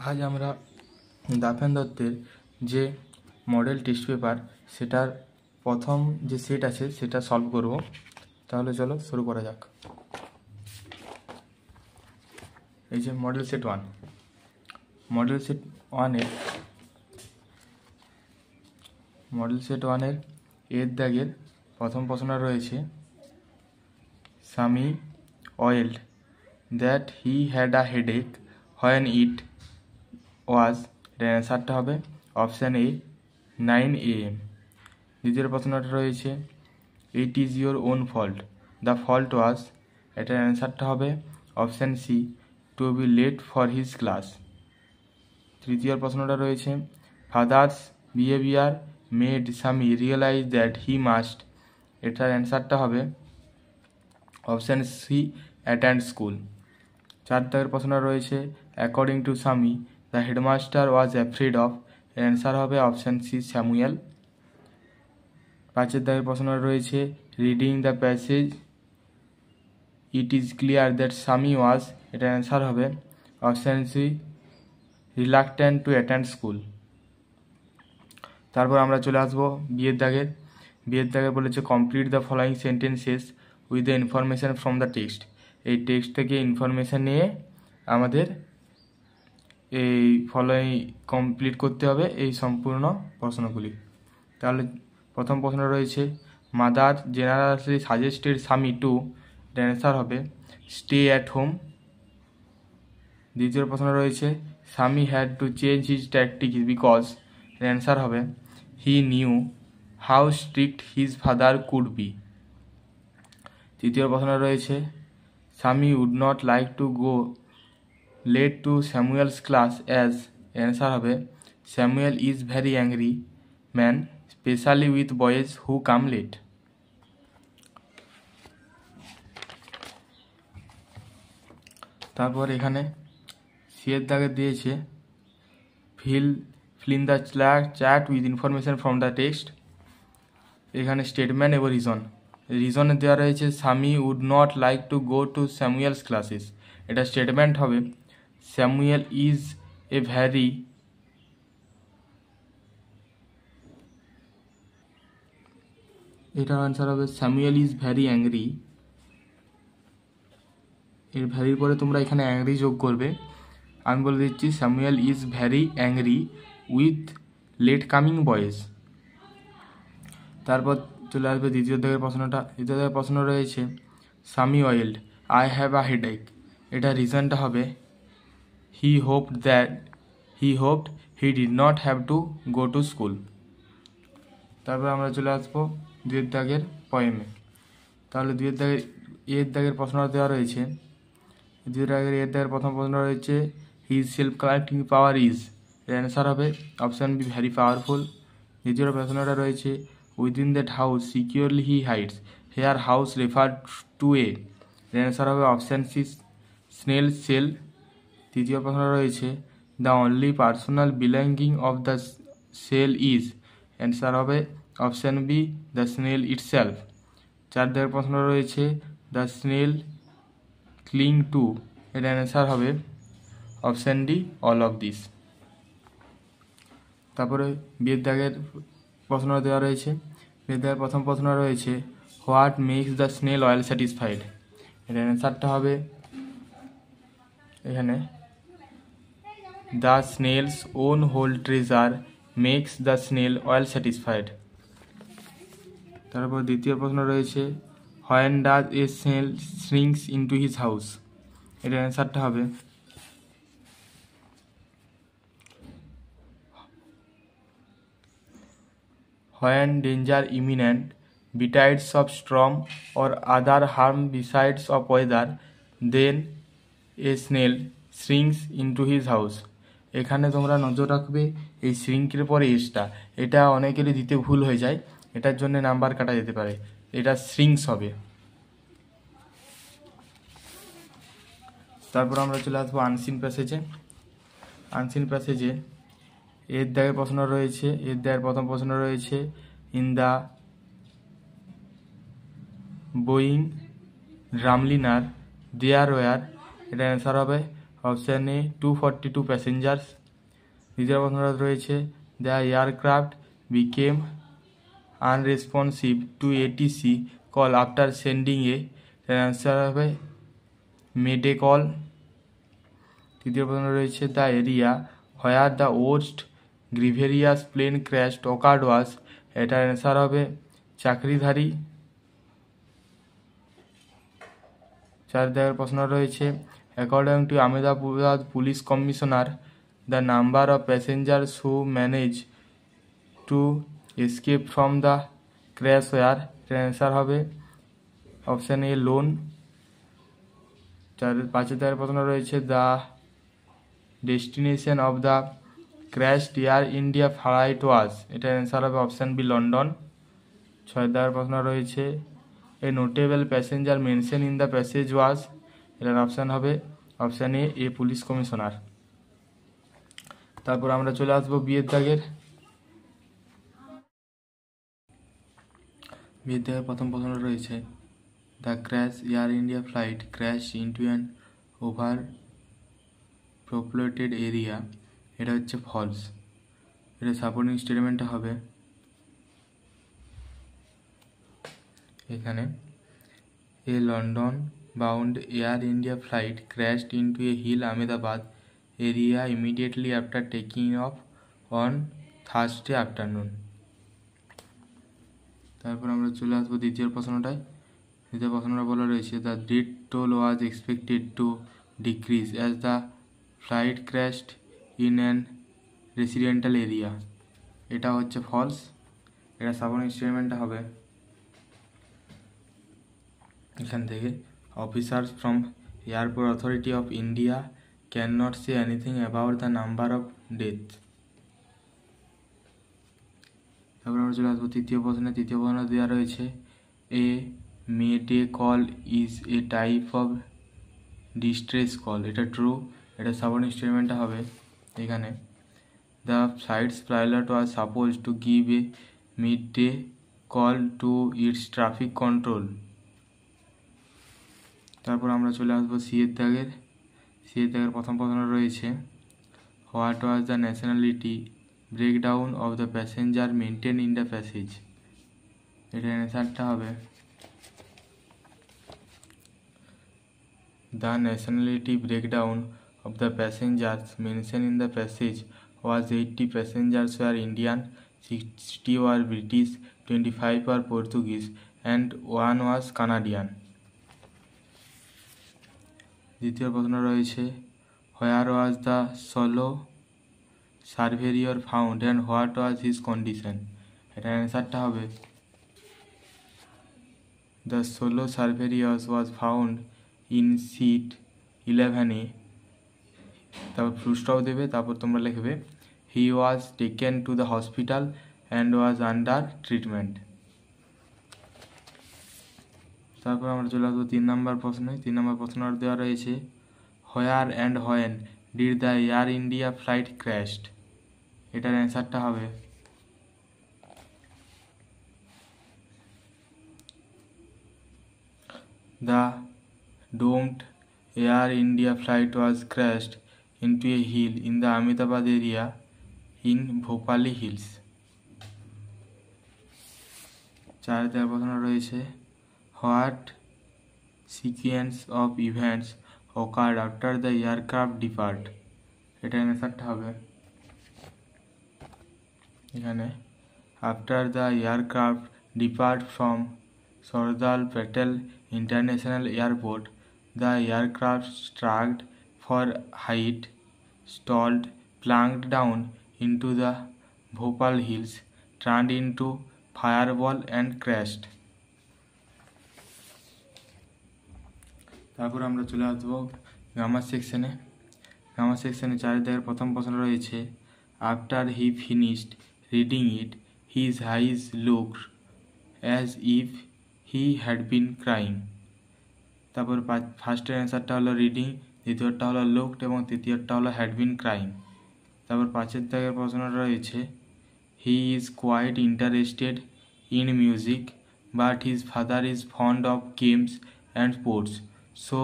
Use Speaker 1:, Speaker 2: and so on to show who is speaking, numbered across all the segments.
Speaker 1: আজ আমরা দাফেন দত্তের যে মডেল টেস্ট পেপার সেটার প্রথম যে সেট আছে সেটা সলভ করব। তাহলে চলো শুরু করা যাক। এই যে মডেল সেট 1, মডেল সেট ওয়ানের এর দাগের প্রথম প্রশ্ন রয়েছে, Swami wailed that he had a headache when it was. এর অ্যান্সারটা হবে অপশান এ 9 AM। দ্বিতীয় প্রশ্নটা রয়েছে, it is your own fault, the fault was. এটার অ্যান্সারটা হবে option C, to be late for his class. তৃতীয় প্রশ্নটা রয়েছে, father's behaviour made Swami realise that he must. এটার অ্যান্সারটা হবে অপশান সি, অ্যাটেন্ড স্কুল। 4 দাগের প্রশ্ন রয়েছে, according to Swami the headmaster was afraid of. এর অ্যান্সার হবে অপশান সি, স্যামুয়েল। 5 দাগের প্রশ্ন রয়েছে, reading the passage it is clear that Swami was. এটার অ্যান্সার হবে option C, reluctant to attend school. তারপর আমরা চলে আসবো বিয়ের দাগে বলেছে, complete the following sentences with the information from the text. এই টেক্সট থেকে ইনফরমেশান নিয়ে আমাদের এই ফলোয়িং কমপ্লিট করতে হবে এই সম্পূর্ণ প্রশ্নগুলি। তাহলে প্রথম প্রশ্ন রয়েছে, mother generally suggested Swami to. এর অ্যান্সার হবে স্টে অ্যাট হোম। দ্বিতীয় প্রশ্ন রয়েছে, Swami had to change his tactic because. এর অ্যান্সার হবে he knew how strict his father could be. তৃতীয় প্রশ্ন রয়েছে, Sami would not like to go late to Samuel's class as. Answer হবে Samuel is very angry man specially with boys who come late. তারপর এখানে সিয়ের দাগে দিয়েছে, fill in the chat with information from the text. এখানে statement এবং রিজনে দেওয়া রয়েছে, Sami would not like to go to Samuel's classes. এটা স্টেটমেন্ট হবে স্যামুয়েল ইজ এ ভ্যারি এটার আনসার হবে স্যামুয়েল ইজ ভ্যারি অ্যাংরি। এর ভ্যারির পরে তোমরা এখানে অ্যাংরি যোগ করবে। আমি বলে দিচ্ছি, Samuel is very angry with late coming boys. তারপর চলে আসবে দ্বিতীয় দাগের প্রশ্ন রয়েছে, Swami wailed I have a headache. এটা রিজনটা হবে he hoped he did not have to go to school. তারপর আমরা চলে আসবো দুয়ের দাগের পয়েমে। তাহলে এর দাগের প্রশ্নটা দেওয়া রয়েছে, এর দাগের প্রথম প্রশ্ন রয়েছে, his self collecting power is. এর অ্যান্সার হবে অপশান বি, ভ্যারি পাওয়ারফুল। দ্বিতীয় প্রশ্নটা রয়েছে, within that house securely he hides. Here house refer to a. এর অ্যান্সার হবে অপশান সি, স্নেল সেল। তৃতীয় প্রশ্ন রয়েছে, the only personal belonging of the shell is. Answer হবে option B, the snail itself. 4 দাগের প্রশ্ন রয়েছে, দ্য স্নেল ক্লিং টু। এর অ্যান্সার হবে option D, all of this. তারপরে বিয়ের দাগের প্রশ্ন দেওয়া রয়েছে, বিয়ের দাগের প্রথম প্রশ্ন রয়েছে, what makes the snail all satisfied. এর অ্যান্সারটা হবে এখানে the snail's own whole treasure makes the snail all satisfied. তারপর দ্বিতীয় প্রশ্ন রয়েছে, when does a snail shrinks into his house. এর অ্যান্সারটা হবে when danger imminent, betides of storm or other harm besides of weather, then a snail shrinks into his house. এখানে তোমরা নজর রাখবে এই শ্রিঙ্কের পরে এসটা, এটা অনেকেরই দিতে ভুল হয়ে যায়, এটার জন্য নাম্বার কাটা যেতে পারে, এটা শ্রিঙ্কস হবে। তারপর আমরা চলে আসবো আনসিন প্যাসেজে। এর দাগের প্রশ্ন রয়েছে, এর দাগের প্রথম প্রশ্ন রয়েছে, in the Boeing Dreamliner there were. এটা অ্যান্সার হবে অপশান এ 242 প্যাসেঞ্জার্স। দ্বিতীয় প্রশ্নটা রয়েছে the aircraft became unresponsive to ATC call after sending a, answer হবে মেডে কল। তৃতীয় প্রশ্ন রয়েছে the area where the most grievous plane crashed occurred was, এটার অ্যান্সার হবে চাকরিধারী। চার দাগের প্রশ্ন রয়েছে according to Ahmedabad police commissioner the number of passengers who manage to escape from the crash was, এটার অ্যান্সার হবে অপশান এ লোন। পাঁচের দাগের প্রশ্ন রয়েছে the destination of the crashed Air India flight was, এটার অ্যান্সার হবে অপশান বি লন্ডন। ছয় দাগের প্রশ্ন রয়েছে a notable passenger mention in the passage was, এটার অপশান হবে অপশান এ পুলিশ কমিশনার। তারপর আমরা চলে আসবো বিয়ের দাগের। বিয়ের দাগের প্রথম প্রশ্ন রয়েছে the crash Air India flight crash into an over populated area, এটা হচ্ছে ফলস। এটা সাপোর্টিং স্টেটমেন্টটা হবে এখানে a London bound Air India flight crashed into a hill Ahmedabad area immediately after taking off on Thursday afternoon. তারপর আমরা চলে আসবো দ্বিতীয় প্রশ্নটায়। দ্বিতীয় প্রশ্নটা বলা রয়েছে the death toll was expected to decrease as the flight crashed in an residential area, এটা হচ্ছে ফলস। এটা সাপোর্টিং স্টেটমেন্টটা হবে এখান থেকে officers from airport authority of India can not say anything about the number of death. তারপর আমরা চলে আসবো তৃতীয় প্রশ্নে। তৃতীয় প্রশ্ন দেওয়া রয়েছে a mayday call is a type of distress call, এটা ট্রু। এটা সাপোর্টিং স্টেটমেন্টটা হবে এখানে the flight's pilot was suppose to give a mid day call to its traffic control. তারপর আমরা চলে আসবো সিয়ের দাগের। সিয়ের দাগের প্রথম প্রশ্ন রয়েছে what was the nationality breakdown of the passenger maintain in the passage, এটার অ্যান্সারটা হবে the nationality breakdown of the passengers mention in the passage was 80 passengers were Indian, 60 were British, 25 were Portuguese and 1 was Canadian. দ্বিতীয় প্রশ্ন রয়েছে where was the solo survivor found and what was his condition, এটার অ্যান্সারটা হবে the solo survivors was found in seat 11A, তারপর ফুল stop দেবে, তারপর তোমরা লিখবে he was taken to the hospital and was under treatment. তারপর আমরা চলে আসবো 3 নম্বর প্রশ্নে। 3 নম্বর প্রশ্ন দেওয়া রয়েছে where and when did the Air India flight crashed, এটার অ্যান্সারটা হবে the doomed Air India flight was crashed into a hill in the Ahmedabad area in Bhopali hills. 4 প্রশ্ন রয়েছে what sequence of events occurred after the aircraft depart, এটার অ্যান্সারটা হবে এখানে after the aircraft depart from Sardar Patel international airport the aircraft struggled for height, stalled, plunged down into the Bhopal hills, turned into fireball and crashed. তারপর আমরা চলে আসবো grammar সেকশনে। Grammar সেকশনে 4 দাগের প্রথম প্রশ্ন রয়েছে after he finished reading it his eyes looked as if he had been crying. তারপর ফার্স্টের অ্যান্সারটা হলো রিডিং, দ্বিতীয়টা হলো লুকড এবং তৃতীয়টা হলো হ্যাড বিন ক্রাইং। তারপর 5 দাগের প্রশ্নটা রয়েছে he is quite interested in music but his father is fond of games and sports, so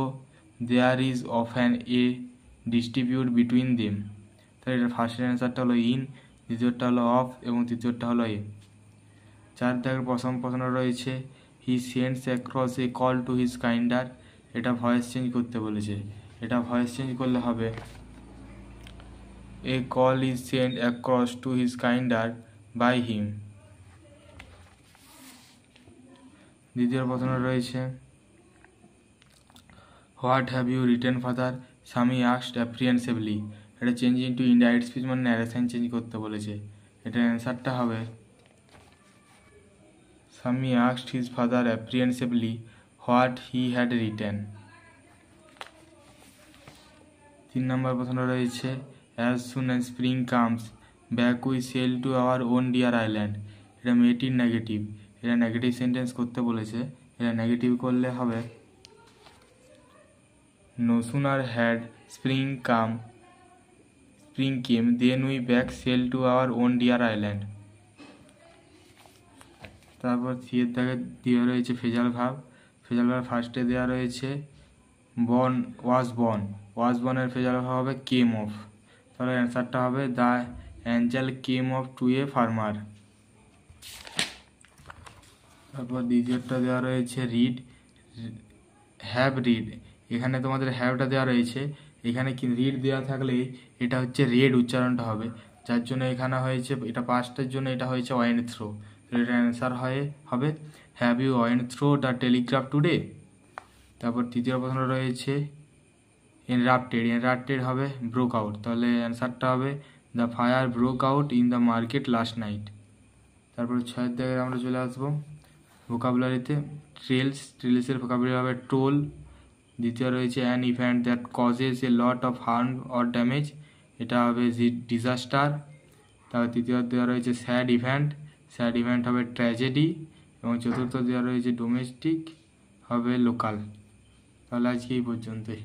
Speaker 1: there is often a distribute between them. তাহলে এটা ফার্স্টের অ্যান্সারটা হলো ইন, দ্বিতীয়টা হলো অফ এবং তৃতীয়টা হলো এ। 4 দাগের প্রশ্ন রয়েছে he sends across a call to his kinder. এটা ভয়েস চেঞ্জ করতে বলেছে, এটা ভয়েস চেঞ্জ করলে হবে a call is send across to his kinder by him. দ্বিতীয় প্রশ্ন রয়েছে what have you written father, Swami asked apprehensively. এটা চেঞ্জ ইন্টু ইনডাইরেক্ট স্পিচ মানে ন্যারেশন চেঞ্জ করতে বলেছে। এটার অ্যান্সারটা হবে Swami asked his father apprehensively what he had written. 3 নম্বর প্রশ্ন রয়েছে as soon as spring comes back we sail to our own dear island. এটা মেয়েটির নেগেটিভ, এটা নেগেটিভ সেন্টেন্স করতে বলেছে। এটা নেগেটিভ করলে হবে no sooner had spring came then we back sail to our own dear island. তারপর সিয়ের দাগে দেওয়া রয়েছে ফেজাল ভাব। ফেজাল ভাব ফার্স্টে দেওয়া রয়েছে ওয়াজ বনের ফেজাল ভাব হবে কেম অফ। তাহলে অ্যান্সারটা হবে the angel came off to a farmer. তারপর দ্বিতীয়টা দেওয়া রয়েছে রিড, হ্যাভ রিড। এখানে তোমাদের হ্যাভটা দেওয়া রয়েছে, এখানে কি রিড দেওয়া থাকলে এটা হচ্ছে রেড উচ্চারণটা হবে, যার জন্য এখানে হয়েছে এটা পাস্টের জন্য এটা হয়েছে ওয়েন্ট থ্রো। এটা অ্যান্সার হবে have you went through the telegraph today. তারপর তৃতীয় প্রশ্ন রয়েছে এনরাপ্টেড হবে ব্রোক আউট। তাহলে অ্যান্সারটা হবে the fire broke out in the market last night. তারপর 6 জায়গায় আমরা চলে আসবো ভোকাবুলারিতে। ট্রেলসের ভোকাবুলারি হবে টোল। দ্বিতীয় রয়েছে an event that causes A lot of harm or damage, এটা হবে ডিজাস্টার। তারপর তৃতীয় দেওয়া রয়েছে স্যাড ইভেন্ট হবে ট্র্যাজেডি এবং চতুর্থ দেওয়া রয়েছে ডোমেস্টিক হবে লোকাল। তাহলে আজকে এই পর্যন্তই।